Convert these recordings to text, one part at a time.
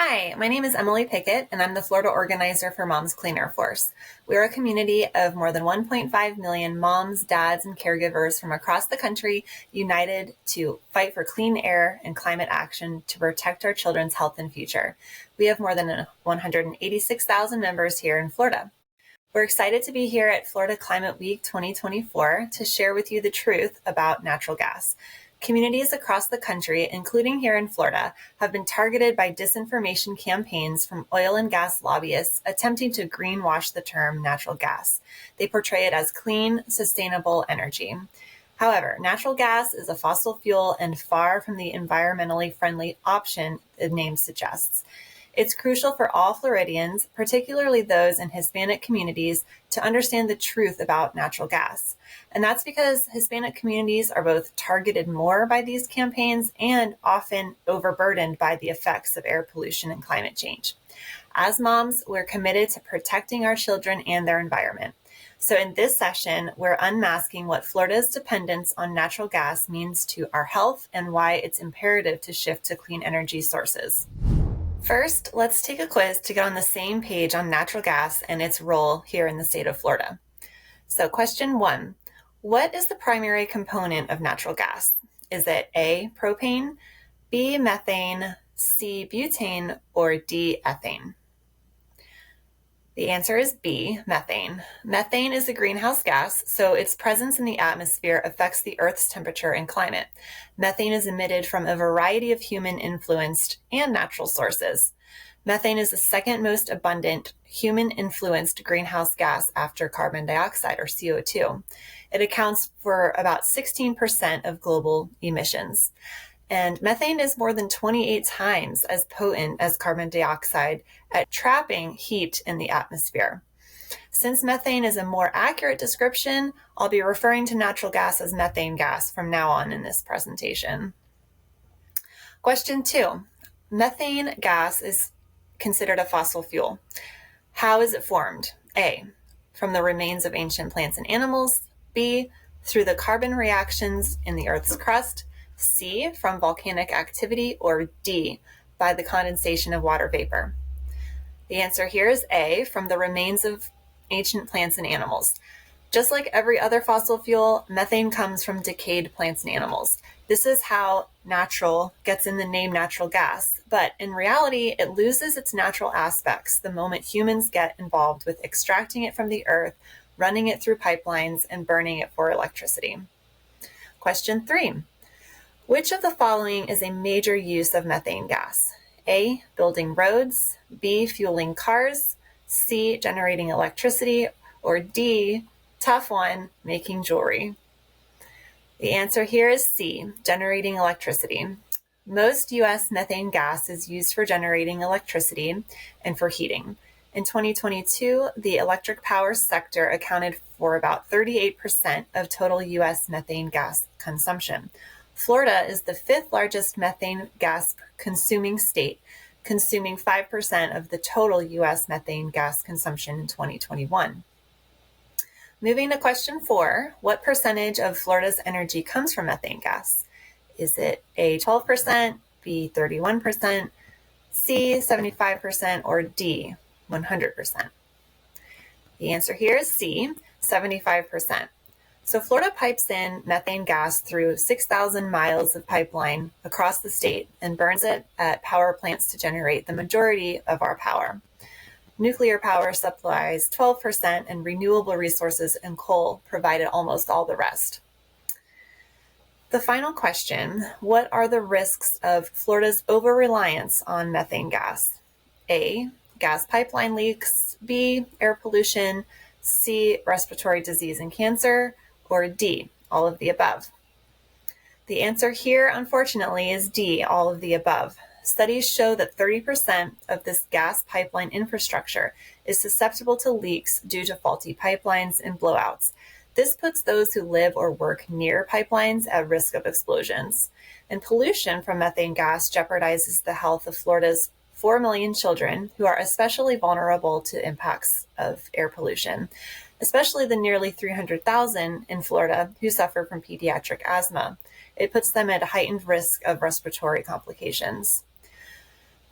Hi, my name is Emily Pickett, and I'm the Florida organizer for Moms Clean Air Force. We're a community of more than 1.5 million moms, dads, and caregivers from across the country united to fight for clean air and climate action to protect our children's health and future. We have more than 186,000 members here in Florida. We're excited to be here at Florida Climate Week 2024 to share with you the truth about natural gas. Communities across the country, including here in Florida, have been targeted by disinformation campaigns from oil and gas lobbyists attempting to greenwash the term natural gas. They portray it as clean, sustainable energy. However, natural gas is a fossil fuel and far from the environmentally friendly option the name suggests. It's crucial for all Floridians, particularly those in Hispanic communities, to understand the truth about natural gas. And that's because Hispanic communities are both targeted more by these campaigns and often overburdened by the effects of air pollution and climate change. As moms, we're committed to protecting our children and their environment. So in this session, we're unmasking what Florida's dependence on natural gas means to our health and why it's imperative to shift to clean energy sources. First, let's take a quiz to get on the same page on natural gas and its role here in the state of Florida. So question 1, what is the primary component of natural gas? Is it A, propane, B, methane, C, butane, or D, ethane? The answer is B, methane. Methane is a greenhouse gas, so its presence in the atmosphere affects the Earth's temperature and climate. Methane is emitted from a variety of human-influenced and natural sources. Methane is the second most abundant human-influenced greenhouse gas after carbon dioxide, or CO2. It accounts for about 16% of global emissions. And methane is more than 28 times as potent as carbon dioxide at trapping heat in the atmosphere. Since methane is a more accurate description, I'll be referring to natural gas as methane gas from now on in this presentation. Question 2. Methane gas is considered a fossil fuel. How is it formed? A, from the remains of ancient plants and animals. B, through the carbon reactions in the Earth's crust. C, from volcanic activity, or D, by the condensation of water vapor. The answer here is A, from the remains of ancient plants and animals. Just like every other fossil fuel, methane comes from decayed plants and animals. This is how natural gets in the name natural gas, but in reality, it loses its natural aspects the moment humans get involved with extracting it from the earth, running it through pipelines, and burning it for electricity. Question 3. Which of the following is a major use of methane gas? A, building roads, B, fueling cars, C, generating electricity, or D, tough one, making jewelry? The answer here is C, generating electricity. Most U.S. methane gas is used for generating electricity and for heating. In 2022, the electric power sector accounted for about 38% of total U.S. methane gas consumption. Florida is the 5th largest methane gas consuming state, consuming 5% of the total U.S. methane gas consumption in 2021. Moving to question 4, what percentage of Florida's energy comes from methane gas? Is it A, 12%, B, 31%, C, 75%, or D, 100%? The answer here is C, 75%. So Florida pipes in methane gas through 6,000 miles of pipeline across the state and burns it at power plants to generate the majority of our power. Nuclear power supplies 12%, and renewable resources and coal provided almost all the rest. The final question, what are the risks of Florida's over-reliance on methane gas? A, gas pipeline leaks, B, air pollution, C, respiratory disease and cancer, or D, all of the above? The answer here, unfortunately, is D, all of the above. Studies show that 30% of this gas pipeline infrastructure is susceptible to leaks due to faulty pipelines and blowouts. This puts those who live or work near pipelines at risk of explosions. And pollution from methane gas jeopardizes the health of Florida's 4 million children who are especially vulnerable to impacts of air pollution, especially the nearly 300,000 in Florida who suffer from pediatric asthma. It puts them at a heightened risk of respiratory complications.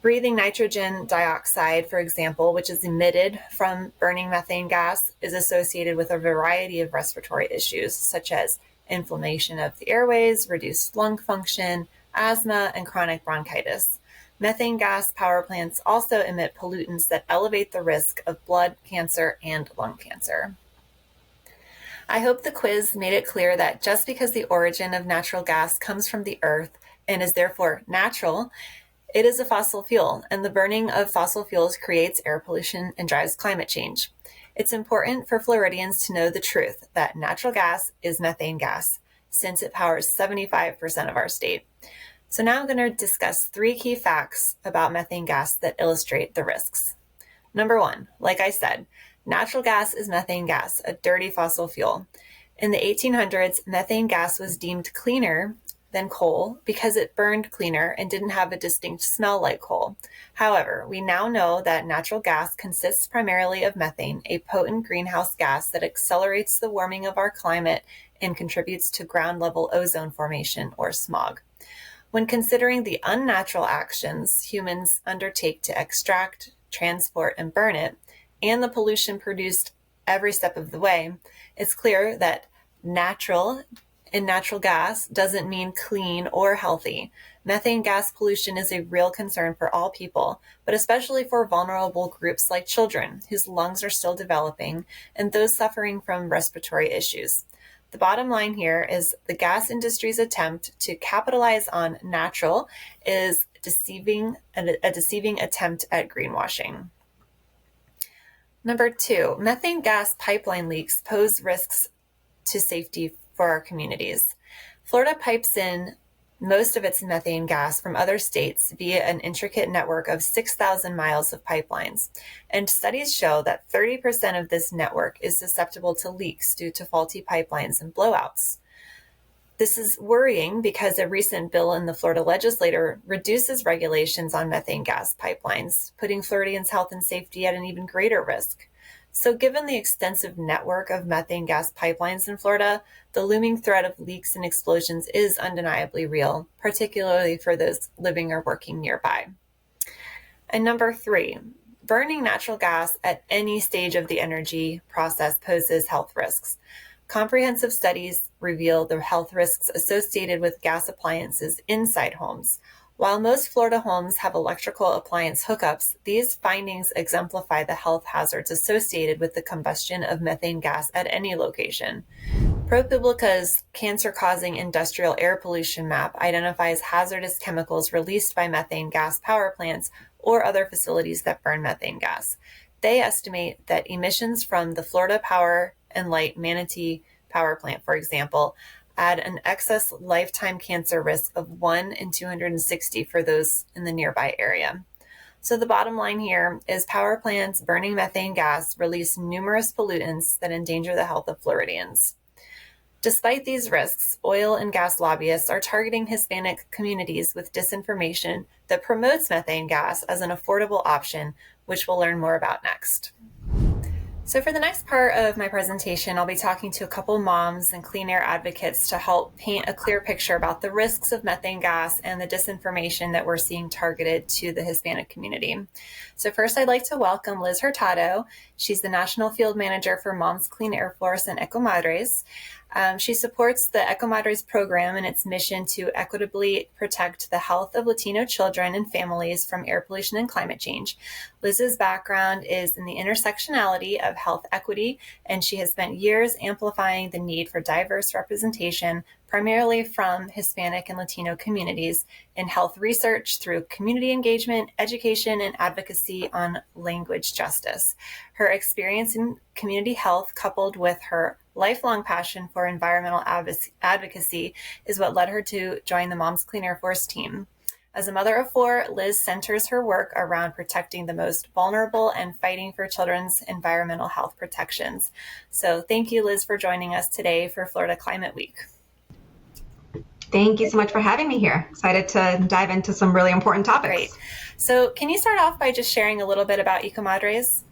Breathing nitrogen dioxide, for example, which is emitted from burning methane gas, is associated with a variety of respiratory issues, such as inflammation of the airways, reduced lung function, asthma, and chronic bronchitis. Methane gas power plants also emit pollutants that elevate the risk of blood cancer and lung cancer. I hope the quiz made it clear that just because the origin of natural gas comes from the earth and is therefore natural, it is a fossil fuel, and the burning of fossil fuels creates air pollution and drives climate change. It's important for Floridians to know the truth that natural gas is methane gas, since it powers 75% of our state. So now I'm going to discuss 3 key facts about methane gas that illustrate the risks. Number 1, like I said, natural gas is methane gas, a dirty fossil fuel. In the 1800s, methane gas was deemed cleaner than coal because it burned cleaner and didn't have a distinct smell like coal. However, we now know that natural gas consists primarily of methane, a potent greenhouse gas that accelerates the warming of our climate and contributes to ground-level ozone formation or smog. When considering the unnatural actions humans undertake to extract, transport, and burn it, and the pollution produced every step of the way, it's clear that natural gas doesn't mean clean or healthy. Methane gas pollution is a real concern for all people, but especially for vulnerable groups like children whose lungs are still developing and those suffering from respiratory issues. The bottom line here is the gas industry's attempt to capitalize on natural is a deceiving attempt at greenwashing. Number 2, methane gas pipeline leaks pose risks to safety for our communities. Florida pipes in most of its methane gas from other states via an intricate network of 6,000 miles of pipelines, and studies show that 30% of this network is susceptible to leaks due to faulty pipelines and blowouts. This is worrying because a recent bill in the Florida legislature reduces regulations on methane gas pipelines, putting Floridians' health and safety at an even greater risk. So given the extensive network of methane gas pipelines in Florida, the looming threat of leaks and explosions is undeniably real, particularly for those living or working nearby. And number 3, burning natural gas at any stage of the energy process poses health risks. Comprehensive studies reveal the health risks associated with gas appliances inside homes. While most Florida homes have electrical appliance hookups, these findings exemplify the health hazards associated with the combustion of methane gas at any location. ProPublica's cancer-causing industrial air pollution map identifies hazardous chemicals released by methane gas power plants or other facilities that burn methane gas. They estimate that emissions from the Florida Power and Light Manatee Power Plant, for example, add an excess lifetime cancer risk of 1 in 260 for those in the nearby area. So the bottom line here is power plants burning methane gas release numerous pollutants that endanger the health of Floridians. Despite these risks, oil and gas lobbyists are targeting Hispanic communities with disinformation that promotes methane gas as an affordable option, which we'll learn more about next. So for the next part of my presentation, I'll be talking to a couple moms and clean air advocates to help paint a clear picture about the risks of methane gas and the disinformation that we're seeing targeted to the Hispanic community. So first, I'd like to welcome Liz Hurtado. She's the National Field Manager for Moms Clean Air Force and Ecomadres. She supports the Ecomadres program and its mission to equitably protect the health of Latino children and families from air pollution and climate change. Liz's background is in the intersectionality of health equity, and she has spent years amplifying the need for diverse representation, primarily from Hispanic and Latino communities, in health research through community engagement, education, and advocacy on language justice. Her experience in community health, coupled with her lifelong passion for environmental advocacy, is what led her to join the Moms Clean Air Force team. As a mother of 4, Liz centers her work around protecting the most vulnerable and fighting for children's environmental health protections. So thank you, Liz, for joining us today for Florida Climate Week. Thank you so much for having me here. Excited to dive into some really important topics. Great. So can you start off by just sharing a little bit about Ecomadres?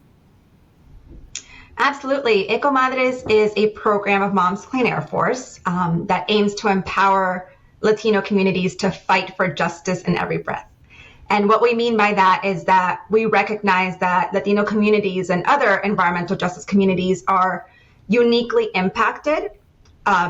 Absolutely. Ecomadres is a program of Moms Clean Air Force that aims to empower Latino communities to fight for justice in every breath. And what we mean by that is that we recognize that Latino communities and other environmental justice communities are uniquely impacted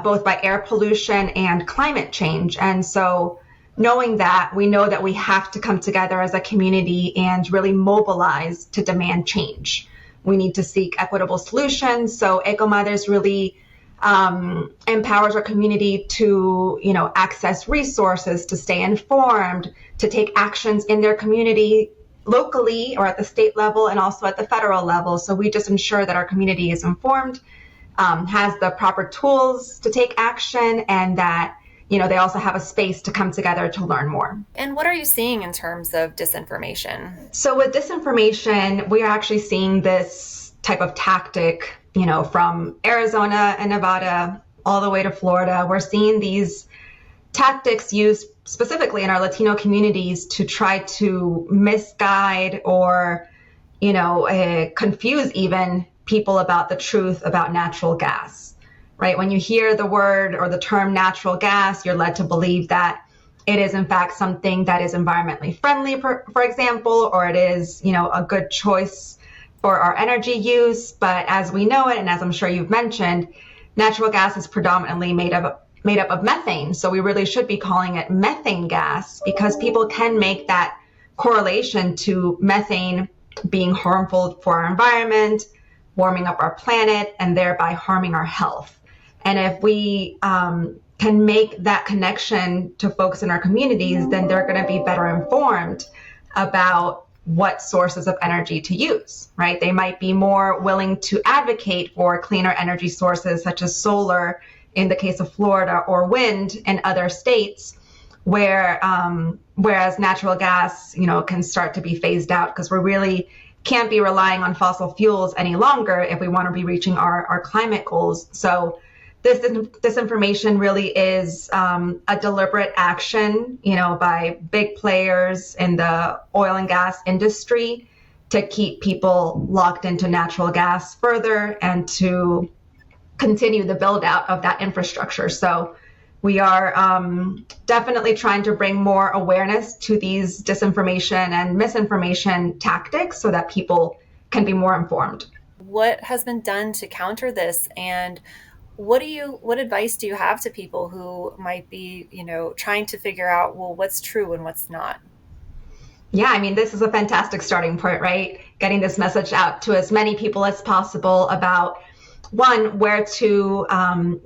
both by air pollution and climate change. And so knowing that, we know that we have to come together as a community and really mobilize to demand change. We need to seek equitable solutions. So Ecomadres really empowers our community to, access resources, to stay informed, to take actions in their community locally or at the state level and also at the federal level. So we just ensure that our community is informed, has the proper tools to take action, and that they also have a space to come together to learn more. And what are you seeing in terms of disinformation? So with disinformation, we are actually seeing this type of tactic, from Arizona and Nevada all the way to Florida. We're seeing these tactics used specifically in our Latino communities to try to misguide or, confuse even people about the truth about natural gas, right? When you hear the word or the term natural gas, you're led to believe that it is in fact something that is environmentally friendly, for example, or it is, a good choice for our energy use. But as we know it, and as I'm sure you've mentioned, natural gas is predominantly made up of methane. So we really should be calling it methane gas, because people can make that correlation to methane being harmful for our environment, warming up our planet, and thereby harming our health. And if we can make that connection to folks in our communities, then they're going to be better informed about what sources of energy to use, right? They might be more willing to advocate for cleaner energy sources such as solar in the case of Florida, or wind in other states, whereas natural gas, can start to be phased out, because we really can't be relying on fossil fuels any longer if we want to be reaching our climate goals. So this disinformation really is a deliberate action, by big players in the oil and gas industry to keep people locked into natural gas further and to continue the build out of that infrastructure. So we are definitely trying to bring more awareness to these disinformation and misinformation tactics so that people can be more informed. What has been done to counter this, and what advice do you have to people who might be, trying to figure out, well, what's true and what's not? Yeah, I mean, this is a fantastic starting point, right? Getting this message out to as many people as possible about, one, where to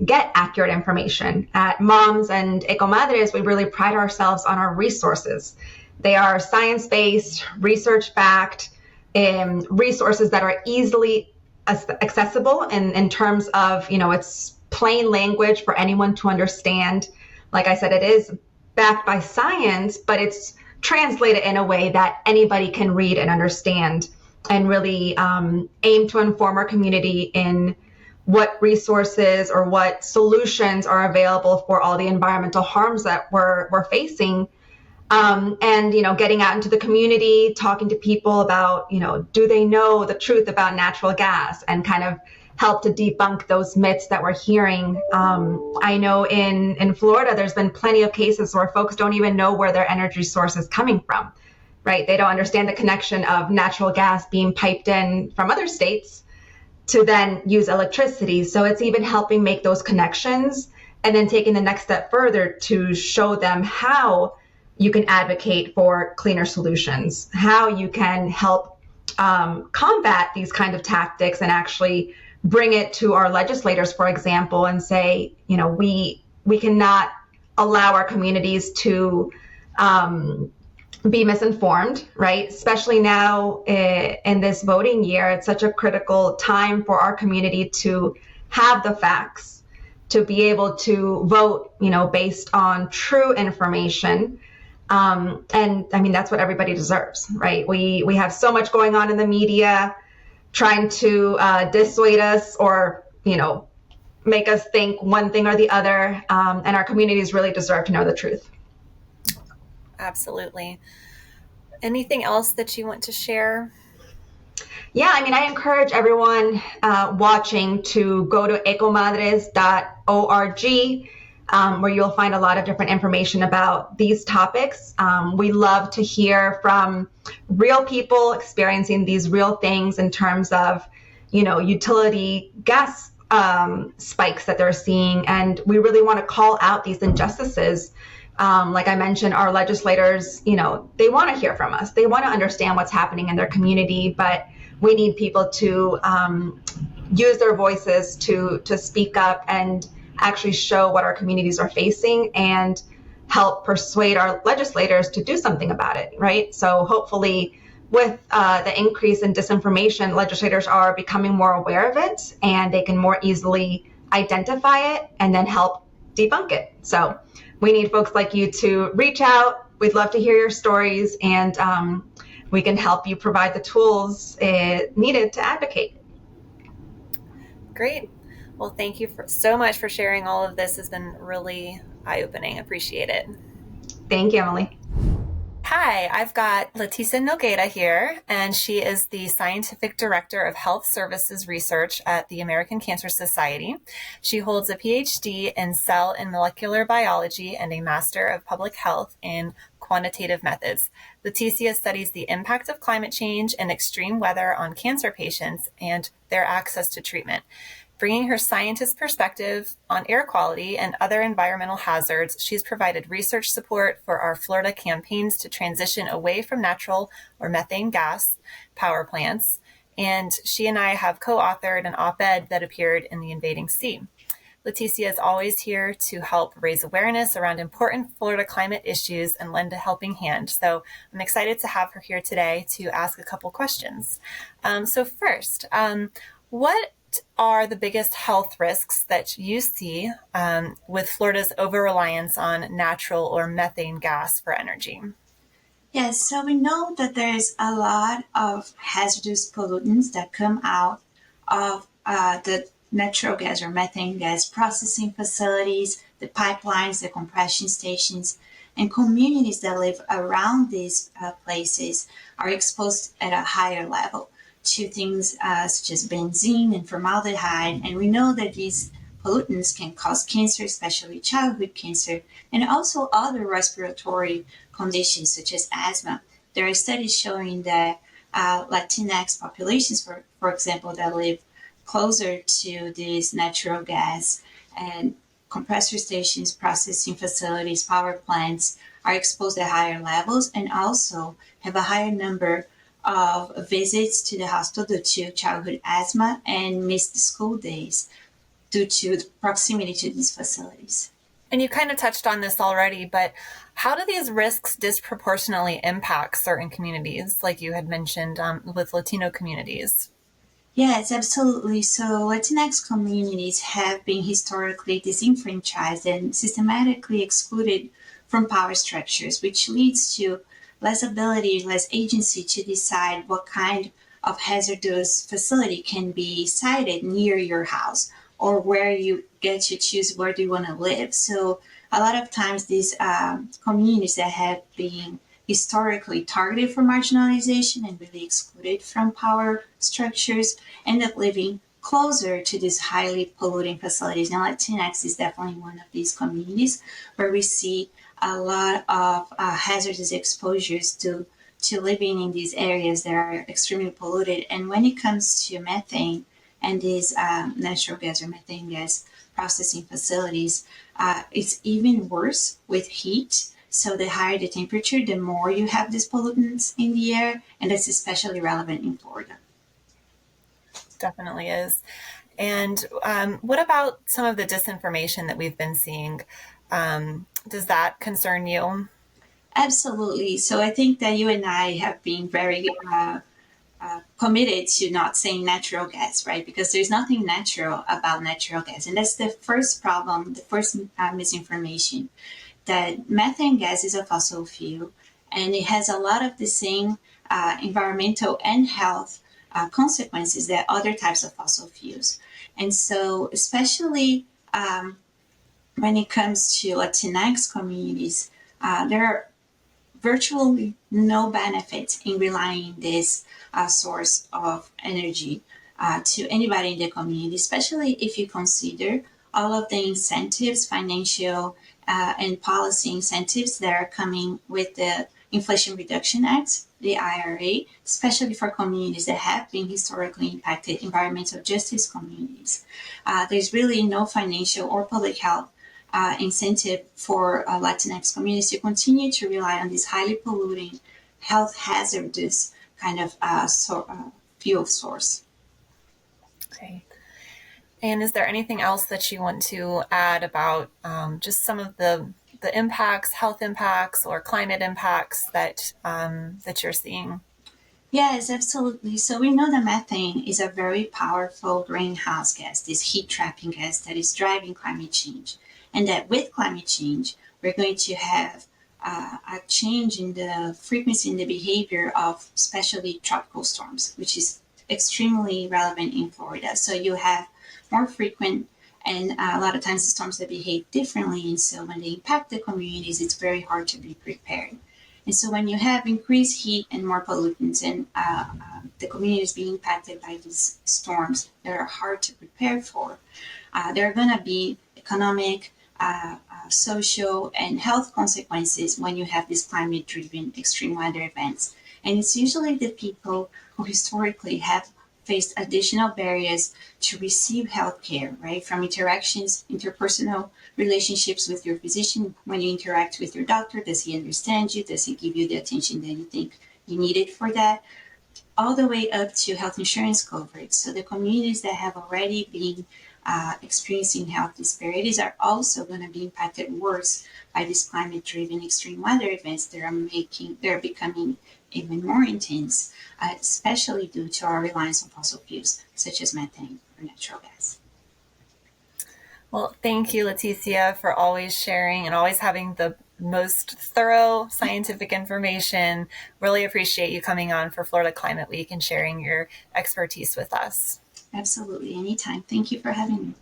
get accurate information. At Moms and Ecomadres, we really pride ourselves on our resources. They are science-based, research-backed, resources that are easily accessible in terms of, it's plain language for anyone to understand. Like I said, it is backed by science, but it's translated in a way that anybody can read and understand, and really aim to inform our community in what resources or what solutions are available for all the environmental harms that we're facing. And, getting out into the community, talking to people about, do they know the truth about natural gas, and kind of help to debunk those myths that we're hearing. I know in Florida, there's been plenty of cases where folks don't even know where their energy source is coming from, right? They don't understand the connection of natural gas being piped in from other states to then use electricity. So it's even helping make those connections, and then taking the next step further to show them how you can advocate for cleaner solutions, how you can help combat these kind of tactics, and actually bring it to our legislators, for example, and say, we cannot allow our communities to be misinformed, right? Especially now in this voting year, it's such a critical time for our community to have the facts, to be able to vote, based on true information. And I mean, that's what everybody deserves, right? We have so much going on in the media trying to dissuade us or, make us think one thing or the other. And our communities really deserve to know the truth. Absolutely. Anything else that you want to share? Yeah, I mean, I encourage everyone watching to go to ecomadres.org. where you'll find a lot of different information about these topics. We love to hear from real people experiencing these real things in terms of, utility gas spikes that they're seeing. And we really want to call out these injustices. Like I mentioned, our legislators, they want to hear from us. They want to understand what's happening in their community, but we need people to use their voices to speak up and actually show what our communities are facing and help persuade our legislators to do something about it, right? So hopefully with the increase in disinformation, legislators are becoming more aware of it and they can more easily identify it and then help debunk it. So we need folks like you to reach out. We'd love to hear your stories, and we can help you provide the tools needed to advocate. Great. Well, thank you so much for sharing all of this. It's been really eye-opening. Appreciate it. Thank you, Emily. Hi, I've got Leticia Nogueira here, and she is the Scientific Director of Health Services Research at the American Cancer Society. She holds a PhD in Cell and Molecular Biology and a Master of Public Health in Quantitative Methods. Leticia studies the impact of climate change and extreme weather on cancer patients and their access to treatment. Bringing her scientist perspective on air quality and other environmental hazards, she's provided research support for our Florida campaigns to transition away from natural or methane gas power plants. And she and I have co-authored an op-ed that appeared in the Invading Sea. Leticia is always here to help raise awareness around important Florida climate issues and lend a helping hand. So I'm excited to have her here today to ask a couple questions. So first, what are the biggest health risks that you see with Florida's over-reliance on natural or methane gas for energy? Yes, so we know that there is a lot of hazardous pollutants that come out of the natural gas or methane gas processing facilities, the pipelines, the compression stations, and communities that live around these places are exposed at a higher level to things such as benzene and formaldehyde. And we know that these pollutants can cause cancer, especially childhood cancer, and also other respiratory conditions such as asthma. There are studies showing that Latinx populations, for example, that live closer to these natural gas and compressor stations, processing facilities, power plants are exposed at higher levels and also have a higher number of visits to the hospital due to childhood asthma and missed school days due to proximity to these facilities. And you kind of touched on this already, but how do these risks disproportionately impact certain communities, like you had mentioned with Latino communities? Yes, absolutely. So Latinx communities have been historically disenfranchised and systematically excluded from power structures, which leads to less ability, less agency to decide what kind of hazardous facility can be sited near your house or where you get to choose where do you want to live. So a lot of times these communities that have been historically targeted for marginalization and really excluded from power structures end up living closer to these highly polluting facilities. Now, Latinx is definitely one of these communities where we see a lot of hazardous exposures to living in these areas that are extremely polluted. And when it comes to methane and these natural gas or methane gas processing facilities, it's even worse with heat. So the higher the temperature, the more you have these pollutants in the air, and that's especially relevant in Florida. Definitely is. And what about some of the disinformation that we've been seeing? Does that concern you? Absolutely. So I think that you and I have been very committed to not saying natural gas, right? Because there's nothing natural about natural gas. And that's the first problem, the first misinformation, that methane gas is a fossil fuel and it has a lot of the same environmental and health consequences that other types of fossil fuels. And so especially when it comes to Latinx communities, there are virtually no benefits in relying this source of energy to anybody in the community, especially if you consider all of the incentives, financial and policy incentives that are coming with the Inflation Reduction Act, the IRA, especially for communities that have been historically impacted, environmental justice communities. There's really no financial or public health incentive for Latinx communities to continue to rely on this highly polluting, health hazardous kind of fuel source. Okay. And is there anything else that you want to add about just some of the impacts, health impacts, or climate impacts that that you're seeing? Yes, absolutely. So we know that methane is a very powerful greenhouse gas, this heat trapping gas that is driving climate change. And that with climate change, we're going to have a change in the frequency and the behavior of especially tropical storms, which is extremely relevant in Florida. So you have more frequent and a lot of times the storms that behave differently. And so when they impact the communities, it's very hard to be prepared. And so when you have increased heat and more pollutants and the communities being impacted by these storms that are hard to prepare for, there are going to be economic, social, and health consequences when you have these climate-driven extreme weather events. And it's usually the people who historically have faced additional barriers to receive health care, right? From interactions, interpersonal relationships with your physician. When you interact with your doctor, does he understand you? Does he give you the attention that you think you needed for that? All the way up to health insurance coverage. So the communities that have already been experiencing health disparities are also going to be impacted worse by these climate-driven extreme weather events that are becoming even more intense, especially due to our reliance on fossil fuels such as methane or natural gas. Well, thank you, Leticia, for always sharing and always having the most thorough scientific information. Really appreciate you coming on for Florida Climate Week and sharing your expertise with us. Absolutely, anytime. Thank you for having me.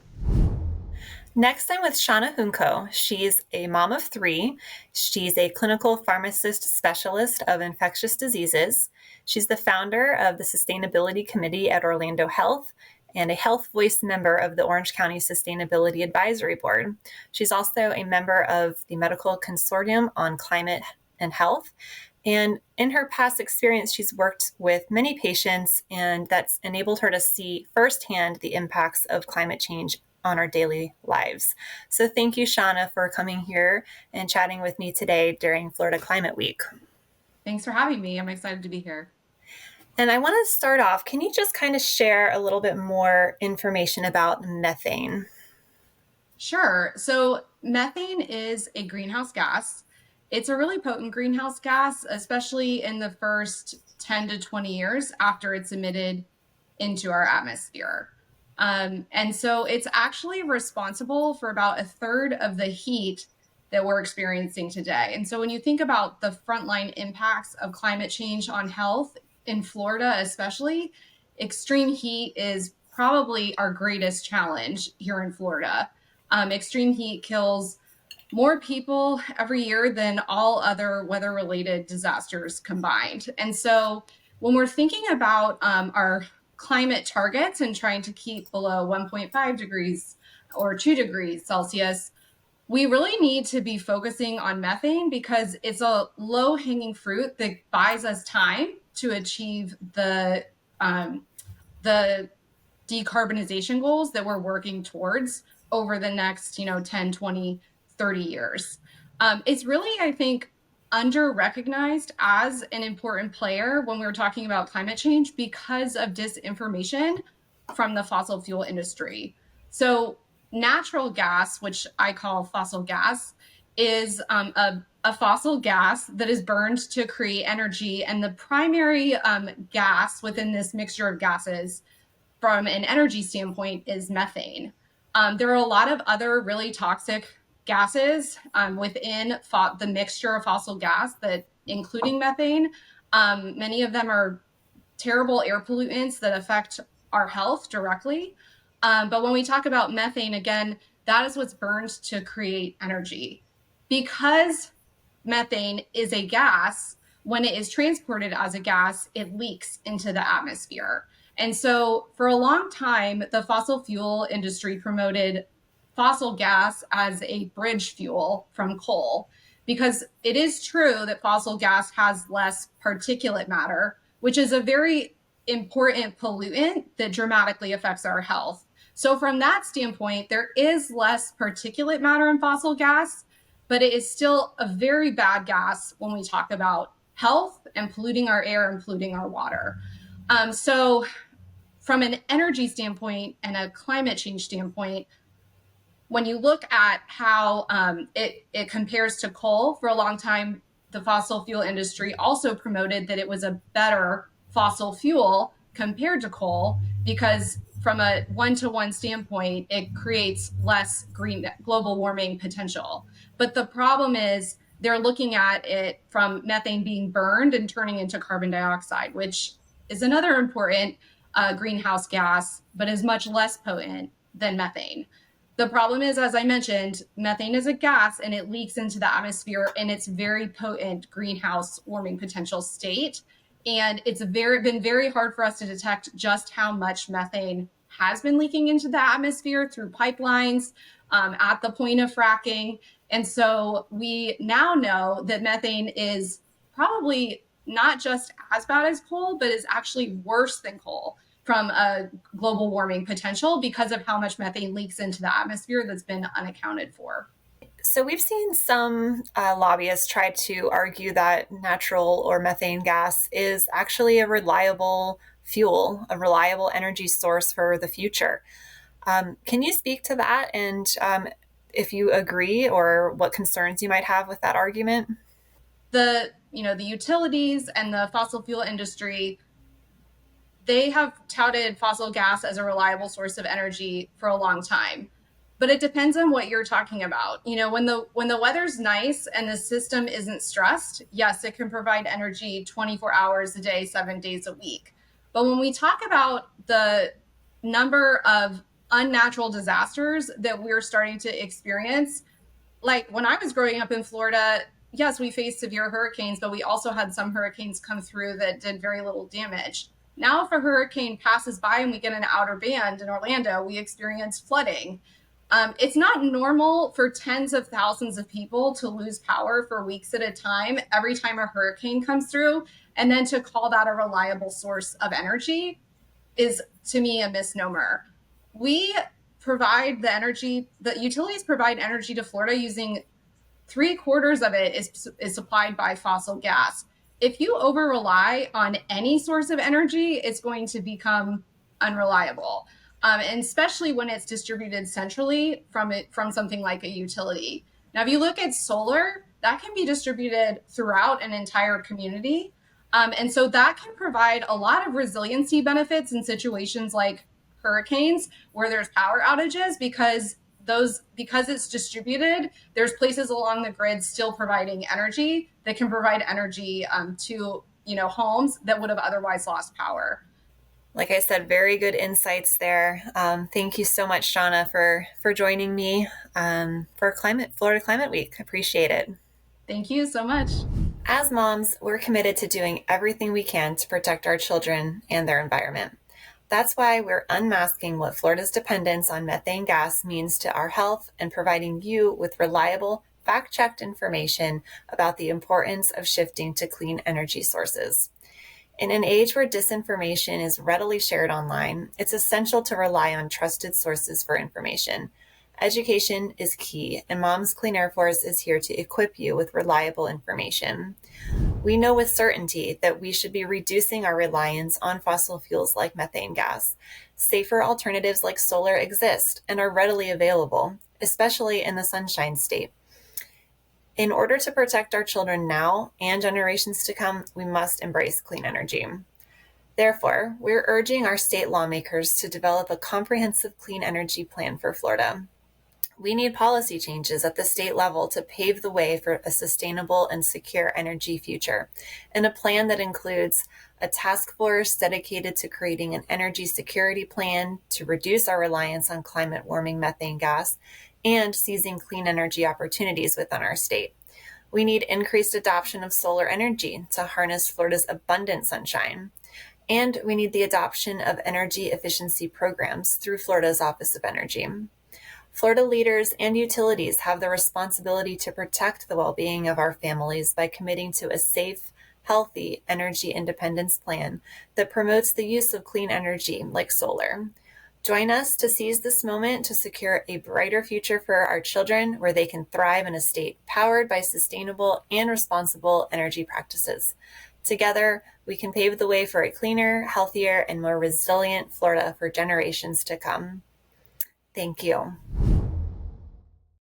Next, I'm with Shauna Junco. She's a mom of 3. She's a clinical pharmacist specialist of infectious diseases. She's the founder of the Sustainability Committee at Orlando Health and a Health Voice member of the Orange County Sustainability Advisory Board. She's also a member of the Medical Consortium on Climate and Health. And in her past experience, she's worked with many patients, and that's enabled her to see firsthand the impacts of climate change on our daily lives. So thank you, Shauna, for coming here and chatting with me today during Florida Climate Week. Thanks for having me. I'm excited to be here. And I want to start off, can you just kind of share a little bit more information about methane? Sure. So methane is a greenhouse gas. It's a really potent greenhouse gas, especially in the first 10 to 20 years after it's emitted into our atmosphere. And so it's actually responsible for about a third of the heat that we're experiencing today. And so when you think about the frontline impacts of climate change on health in Florida, especially, extreme heat is probably our greatest challenge here in Florida. Extreme heat kills more people every year than all other weather-related disasters combined. And so when we're thinking about our climate targets and trying to keep below 1.5 degrees or 2 degrees Celsius, we really need to be focusing on methane because it's a low-hanging fruit that buys us time to achieve the decarbonization goals that we're working towards over the next 10, 20, 30 years. It's really, I think, under-recognized as an important player when we're talking about climate change because of disinformation from the fossil fuel industry. So natural gas, which I call fossil gas, is a fossil gas that is burned to create energy. And the primary gas within this mixture of gases from an energy standpoint is methane. There are a lot of other really toxic gases within the mixture of fossil gas, that including methane. Many of them are terrible air pollutants that affect our health directly. But when we talk about methane, again, that is what's burned to create energy. Because methane is a gas, when it is transported as a gas, it leaks into the atmosphere. And so for a long time, the fossil fuel industry promoted fossil gas as a bridge fuel from coal, because it is true that fossil gas has less particulate matter, which is a very important pollutant that dramatically affects our health. So from that standpoint, there is less particulate matter in fossil gas, but it is still a very bad gas when we talk about health and polluting our air and polluting our water. So from an energy standpoint and a climate change standpoint, when you look at how it compares to coal, for a long time, the fossil fuel industry also promoted that it was a better fossil fuel compared to coal, because from a one-to-one standpoint, it creates less global warming potential. But the problem is they're looking at it from methane being burned and turning into carbon dioxide, which is another important greenhouse gas, but is much less potent than methane. The problem is, as I mentioned, methane is a gas and it leaks into the atmosphere in its very potent greenhouse warming potential state. And it's been very hard for us to detect just how much methane has been leaking into the atmosphere through pipelines at the point of fracking. And so we now know that methane is probably not just as bad as coal, but is actually worse than coal from a global warming potential because of how much methane leaks into the atmosphere that's been unaccounted for. So we've seen some lobbyists try to argue that natural or methane gas is actually a reliable fuel, a reliable energy source for the future. Can you speak to that, and if you agree or what concerns you might have with that argument? The utilities and the fossil fuel industry, they have touted fossil gas as a reliable source of energy for a long time. But it depends on what you're talking about. When the weather's nice and the system isn't stressed, yes, it can provide energy 24 hours a day, 7 days a week. But when we talk about the number of unnatural disasters that we're starting to experience, like when I was growing up in Florida, yes, we faced severe hurricanes, but we also had some hurricanes come through that did very little damage. Now, if a hurricane passes by and we get an outer band in Orlando, we experience flooding. It's not normal for tens of thousands of people to lose power for weeks at a time every time a hurricane comes through. And then to call that a reliable source of energy is, to me, a misnomer. We provide the energy, the utilities provide energy to Florida using 3/4 of it is supplied by fossil gas. If you over rely on any source of energy, it's going to become unreliable. And especially when it's distributed centrally from something like a utility. Now, if you look at solar, that can be distributed throughout an entire community. And so that can provide a lot of resiliency benefits in situations like hurricanes where there's power outages, because it's distributed, there's places along the grid still providing energy that can provide energy to homes that would have otherwise lost power. Like I said, very good insights there. Thank you so much, Shauna, for joining me for Florida Climate Week. Appreciate it. Thank you so much. As moms, we're committed to doing everything we can to protect our children and their environment. That's why we're unmasking what Florida's dependence on methane gas means to our health and providing you with reliable, fact-checked information about the importance of shifting to clean energy sources. In an age where disinformation is readily shared online, it's essential to rely on trusted sources for information. Education is key, and Mom's Clean Air Force is here to equip you with reliable information. We know with certainty that we should be reducing our reliance on fossil fuels like methane gas. Safer alternatives like solar exist and are readily available, especially in the Sunshine State. In order to protect our children now and generations to come, we must embrace clean energy. Therefore, we're urging our state lawmakers to develop a comprehensive clean energy plan for Florida. We need policy changes at the state level to pave the way for a sustainable and secure energy future, and a plan that includes a task force dedicated to creating an energy security plan to reduce our reliance on climate warming methane gas and seizing clean energy opportunities within our state. We need increased adoption of solar energy to harness Florida's abundant sunshine. And we need the adoption of energy efficiency programs through Florida's Office of Energy. Florida leaders and utilities have the responsibility to protect the well-being of our families by committing to a safe, healthy energy independence plan that promotes the use of clean energy like solar. Join us to seize this moment to secure a brighter future for our children where they can thrive in a state powered by sustainable and responsible energy practices. Together, we can pave the way for a cleaner, healthier, and more resilient Florida for generations to come. Thank you.